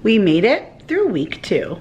We made it through week 2.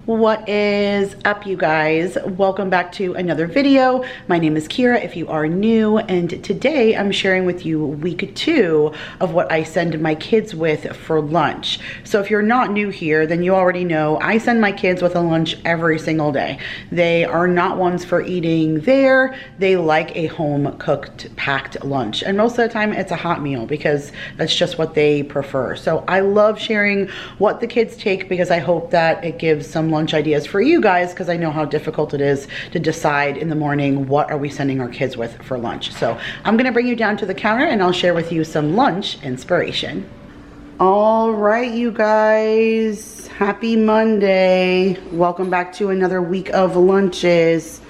What is up, you guys? Welcome back to another video. My name is Kira if you are new, and today I'm sharing with you week 2 of what I send my kids with for lunch. So if you're not new here, then you already know I send my kids with a lunch every single day. They are not ones for eating there. They like a home cooked packed lunch, and most of the time it's a hot meal because that's just what they prefer. So I love sharing what the kids take because I hope that it gives some lunch ideas for you guys, because I know how difficult it is to decide in the morning what are we sending our kids with for lunch. So I'm gonna bring you down to the counter and I'll share with you some lunch inspiration. All right, you guys, happy Monday. Welcome back to another week of lunches.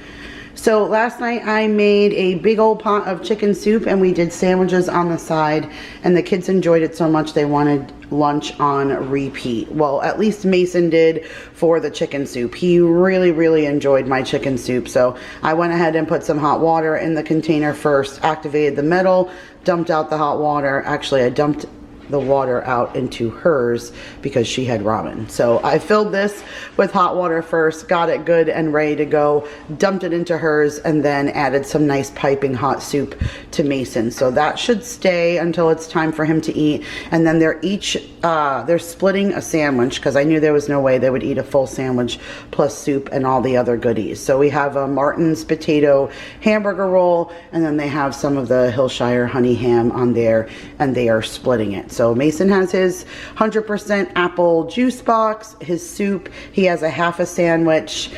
So last night I made a big old pot of chicken soup and we did sandwiches on the side, and the kids enjoyed it so much they wanted lunch on repeat. Well, at least Mason did for the chicken soup. He really enjoyed my chicken soup. So I went ahead and put some hot water in the container first, activated the metal, dumped out the hot water. Actually, I dumped the water out into hers because she had ramen. So I filled this with hot water first, got it good and ready to go, dumped it into hers, and then added some nice piping hot soup to Mason. So that should stay until it's time for him to eat. And then they're splitting a sandwich because I knew there was no way they would eat a full sandwich plus soup and all the other goodies. So we have a Martin's potato hamburger roll, and then they have some of the Hillshire honey ham on there, and they are splitting it. So Mason has his 100% apple juice box, his soup. He has a half a sandwich.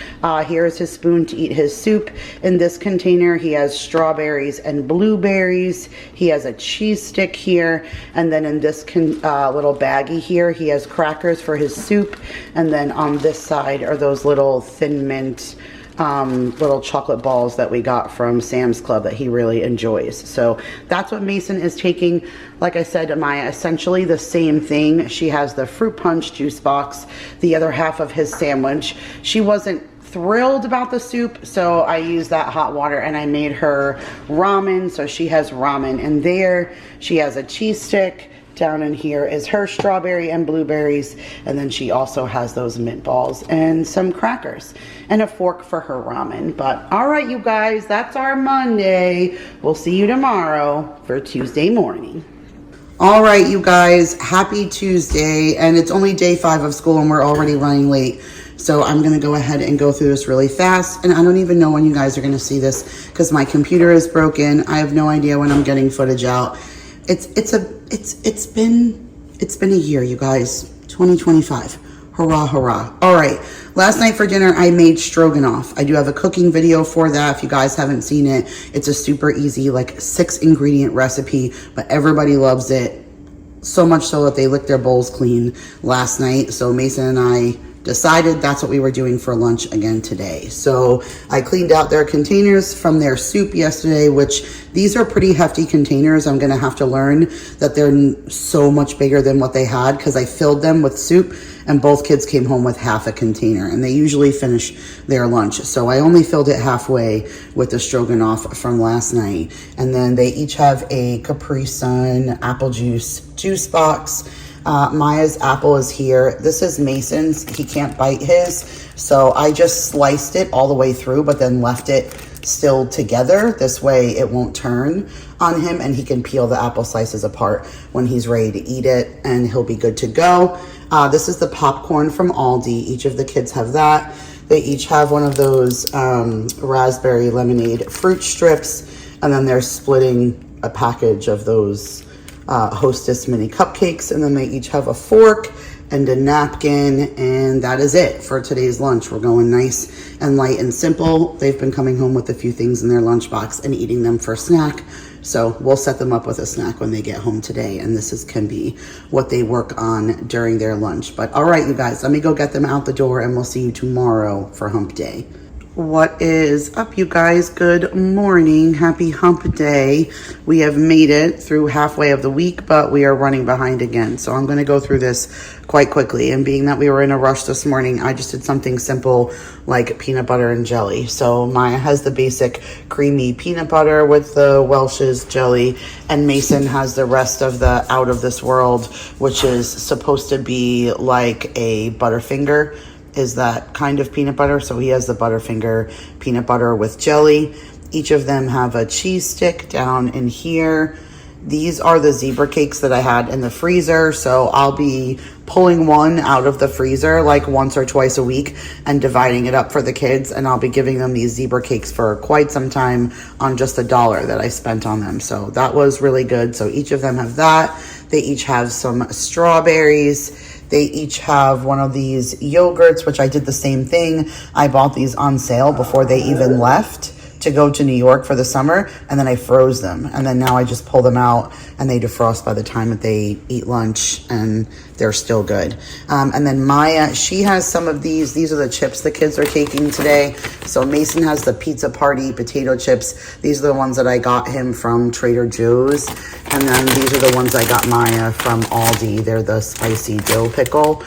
Here's his spoon to eat his soup. In this container, he has strawberries and blueberries. He has a cheese stick here. And then in this little baggie here, he has crackers for his soup. And then on this side are those little Thin Mint little chocolate balls that we got from Sam's Club that he really enjoys. So that's what Mason is taking. Like I said, Maya, essentially the same thing. She has the fruit punch juice box, the other half of his sandwich. She wasn't thrilled about the soup, so I used that hot water and I made her ramen. So she has ramen in there. She has a cheese stick. Down in here is her strawberry and blueberries, and then she also has those mint balls and some crackers and a fork for her ramen. But all right, you guys, that's our Monday. We'll see you tomorrow for Tuesday morning. All right, you guys, happy Tuesday, and it's only day 5 of school and we're already running late. So I'm gonna go ahead and go through this really fast, and I don't even know when you guys are gonna see this because my computer is broken. I have no idea when I'm getting footage out. It's been a year, you guys. 2025. Hurrah, hurrah. All right. Last night for dinner, I made stroganoff. I do have a cooking video for that. If you guys haven't seen it, it's a super easy, like 6 ingredient recipe, but everybody loves it. So much so that they licked their bowls clean last night. So Mason and I decided that's what we were doing for lunch again today. So I cleaned out their containers from their soup yesterday, which these are pretty hefty containers. I'm gonna have to learn that they're so much bigger than what they had because I filled them with soup and both kids came home with half a container, and they usually finish their lunch. So I only filled it halfway with the stroganoff from last night. And then they each have a Capri Sun apple juice box. Maya's apple is here. This is Mason's. He can't bite his. So I just sliced it all the way through, but then left it still together. This way it won't turn on him and he can peel the apple slices apart when he's ready to eat it, and he'll be good to go. This is the popcorn from Aldi. Each of the kids have that. They each have one of those raspberry lemonade fruit strips, and then they're splitting a package of those Hostess mini cupcakes, and then they each have a fork and a napkin, and that is it for today's lunch. We're going nice and light and simple. They've been coming home with a few things in their lunchbox and eating them for snack, so we'll set them up with a snack when they get home today, and can be what they work on during their lunch. But all right, you guys, let me go get them out the door, and we'll see you tomorrow for hump day. What is up, you guys? Good morning. Happy hump day. We have made it through halfway of the week, but we are running behind again. So I'm going to go through this quite quickly. And being that we were in a rush this morning, I just did something simple like peanut butter and jelly. So Maya has the basic creamy peanut butter with the Welch's jelly, and Mason has the rest of the out of this world, which is supposed to be like a Butterfinger. Is that kind of peanut butter. So he has the Butterfinger peanut butter with jelly. Each of them have a cheese stick down in here. These are the zebra cakes that I had in the freezer. So I'll be pulling one out of the freezer like once or twice a week and dividing it up for the kids. And I'll be giving them these zebra cakes for quite some time on just $1 that I spent on them. So that was really good. So each of them have that. They each have some strawberries. They each have one of these yogurts, which I did the same thing. I bought these on sale before they even left to go to New York for the summer, and then I froze them. And then now I just pull them out and they defrost by the time that they eat lunch, and they're still good. And then Maya, she has some of these. These are the chips the kids are taking today. So Mason has the Pizza Party potato chips. These are the ones that I got him from Trader Joe's. And then these are the ones I got Maya from Aldi. They're the spicy dill pickle.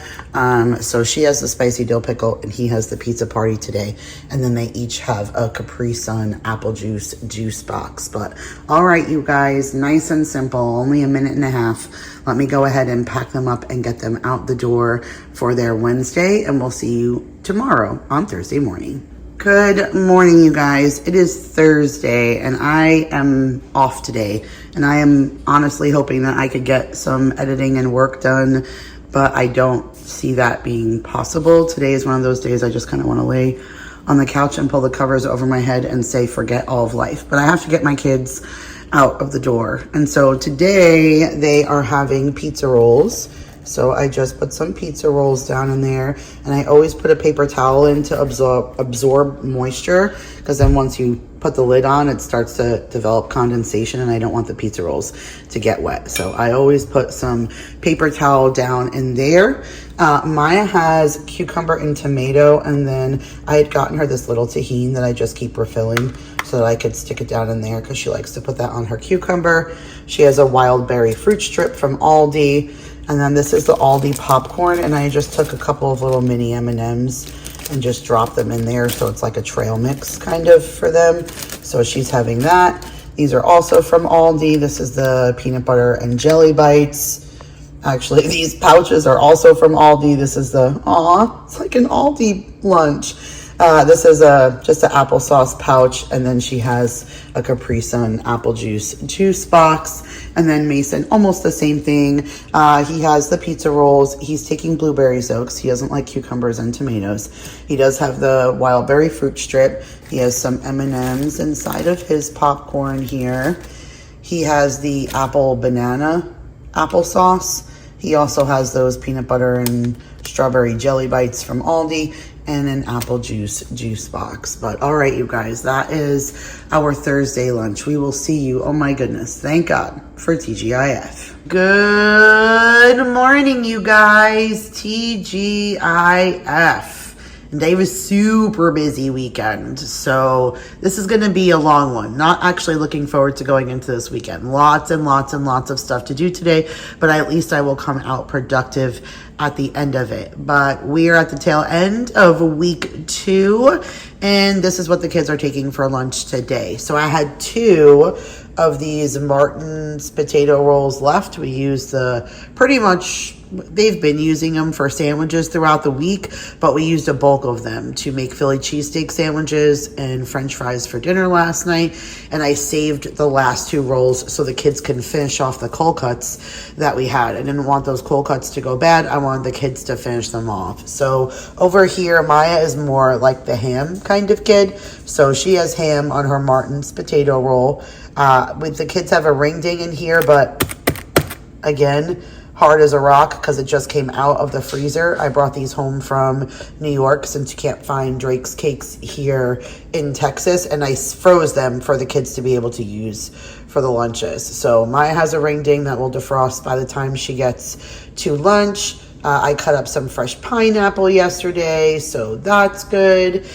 So she has the spicy dill pickle and he has the Pizza Party today. And then they each have a Capri Sun apple juice box. But all right, you guys, nice and simple, only a minute and a half. Let me go ahead and pack them up and get them out the door for their Wednesday. And we'll see you tomorrow on Thursday morning. Good morning, you guys. It is Thursday and I am off today. And I am honestly hoping that I could get some editing and work done, but I don't see that being possible. Today is one of those days I just kind of want to lay on the couch and pull the covers over my head and say forget all of life. But I have to get my kids out of the door. And so today they are having pizza rolls. So I just put some pizza rolls down in there, and I always put a paper towel in to absorb moisture, because then once you put the lid on, it starts to develop condensation, and I don't want the pizza rolls to get wet. So I always put some paper towel down in there. Maya has cucumber and tomato, and then I had gotten her this little tahini that I just keep refilling so that I could stick it down in there because she likes to put that on her cucumber. She has a wild berry fruit strip from Aldi. And then this is the Aldi popcorn, and I just took a couple of little mini M&Ms and just dropped them in there, so it's like a trail mix kind of for them. So she's having that. These are also from Aldi. This is the peanut butter and jelly bites. Actually, these pouches are also from Aldi. This is the, it's like an Aldi lunch. This is just an applesauce pouch, and then she has a Capri Sun apple juice box. And then Mason, almost the same thing. He has the pizza rolls. He's taking blueberries though, because he doesn't like cucumbers and tomatoes. He does have the wild berry fruit strip. He has some M&Ms inside of his popcorn here. He has the apple banana applesauce. He also has those peanut butter and strawberry jelly bites from Aldi, and an apple juice box. But all right, you guys, that is our Thursday lunch. We will see you. Oh my goodness. Thank God for TGIF. Good morning, you guys. TGIF. They have a super busy weekend, so this is going to be a long one. Not actually looking forward to going into this weekend. Lots and lots and lots of stuff to do today, but at least I will come out productive at the end of it. But we are at the tail end of week 2, and this is what the kids are taking for lunch today. So I had 2 of these Martin's potato rolls left. We used they've been using them for sandwiches throughout the week, but we used a bulk of them to make Philly cheesesteak sandwiches and French fries for dinner last night. And I saved the last 2 rolls so the kids can finish off the cold cuts that we had. I didn't want those cold cuts to go bad. I wanted the kids to finish them off. So over here, Maya is more like the ham kind of kid. So she has ham on her Martin's potato roll. With the kids have a ring ding in here, but again, hard as a rock because it just came out of the freezer. I brought these home from New York since you can't find Drake's Cakes here in Texas, and I froze them for the kids to be able to use for the lunches. So Maya has a ring ding that will defrost by the time she gets to lunch. I cut up some fresh pineapple yesterday, so that's good.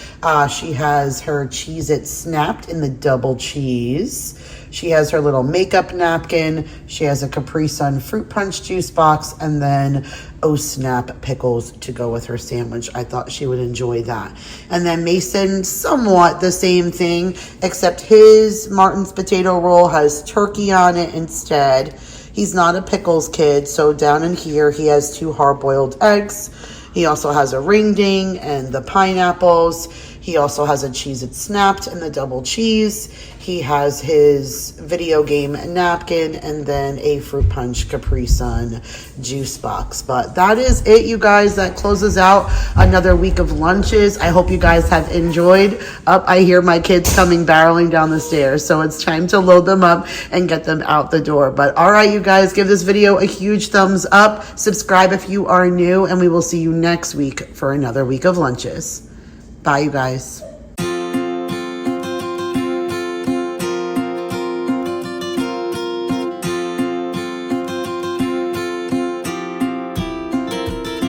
She has her Cheez-It Snapped in the double cheese. She has her little makeup napkin. She has a Capri Sun fruit punch juice box, and then Oh Snap pickles to go with her sandwich. I thought she would enjoy that. And then Mason, somewhat the same thing, except his Martin's potato roll has turkey on it instead. He's not a pickles kid, so down in here he has 2 hard-boiled eggs. He also has a ring ding and the pineapples. He also has a Cheez-It Snapped and the double cheese. He has his video game napkin and then a fruit punch Capri Sun juice box. But that is it, you guys. That closes out another week of lunches. I hope you guys have enjoyed. I hear my kids coming barreling down the stairs, so it's time to load them up and get them out the door. But all right, you guys, give this video a huge thumbs up. Subscribe if you are new, and we will see you next week for another week of lunches. Bye, you guys.